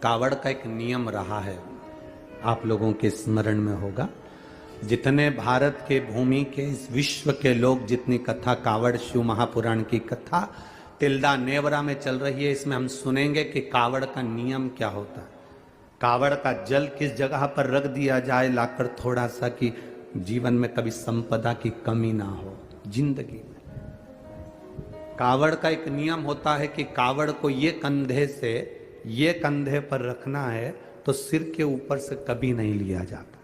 कावड़ का एक नियम रहा है, आप लोगों के स्मरण में होगा। जितने भारत के भूमि के इस विश्व के लोग जितनी कथा कावड़ शिव महापुराण की कथा तिल्दा नेवरा में चल रही है, इसमें हम सुनेंगे कि कावड़ का नियम क्या होता है। कावड़ का जल किस जगह पर रख दिया जाए लाकर थोड़ा सा कि जीवन में कभी संपदा की कमी ना हो जिंदगी में। कावड़ का एक नियम होता है कि कावड़ को ये कंधे से ये कंधे पर रखना है तो सिर के ऊपर से कभी नहीं लिया जाता।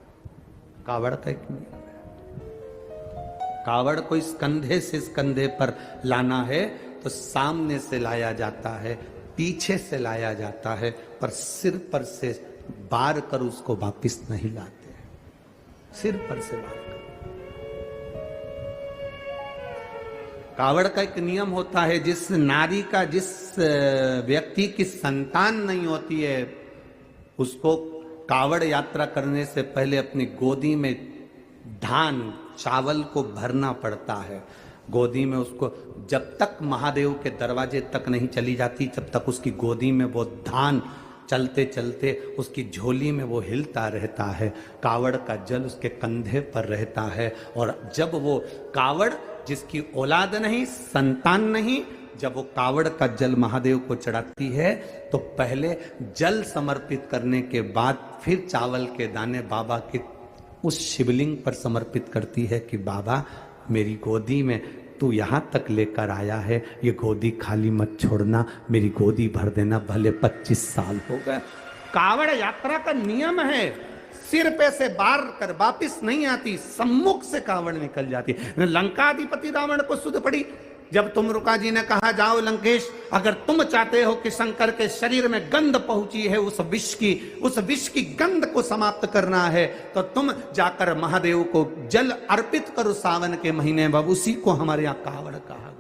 कावड़ का एक नियम है। कावड़ को इस कंधे से इस कंधे पर लाना है तो सामने से लाया जाता है, पीछे से लाया जाता है, पर सिर पर से बार कर उसको वापिस नहीं लाते हैं। सिर पर से बार कर। कावड़ का एक नियम होता है, जिस नारी का जिस व्यक्ति की संतान नहीं होती है उसको कावड़ यात्रा करने से पहले अपनी गोदी में धान चावल को भरना पड़ता है। गोदी में उसको जब तक महादेव के दरवाजे तक नहीं चली जाती तब तक उसकी गोदी में वो धान चलते चलते उसकी झोली में वो हिलता रहता है। कावड़ का जल उसके कंधे पर रहता है और जब वो कावड़ जिसकी औलाद नहीं संतान नहीं, जब वो कावड़ का जल महादेव को चढ़ाती है तो पहले जल समर्पित करने के बाद फिर चावल के दाने बाबा के उस शिवलिंग पर समर्पित करती है कि बाबा मेरी गोदी में तू यहाँ तक लेकर आया है, ये गोदी खाली मत छोड़ना, मेरी गोदी भर देना, भले 25 साल हो गए। कावड़ यात्रा का नियम है, सिर पे से बार कर वापिस नहीं आती, सम्मुख से कावड़ निकल जाती। लंकाधिपति रावण को सुध पड़ी जब तुमरुका जी ने कहा जाओ लंकेश, अगर तुम चाहते हो कि शंकर के शरीर में गंध पहुंची है उस विष की गंध को समाप्त करना है तो तुम जाकर महादेव को जल अर्पित करो सावन के महीने में। उसी को हमारे यहाँ कावड़ कहा।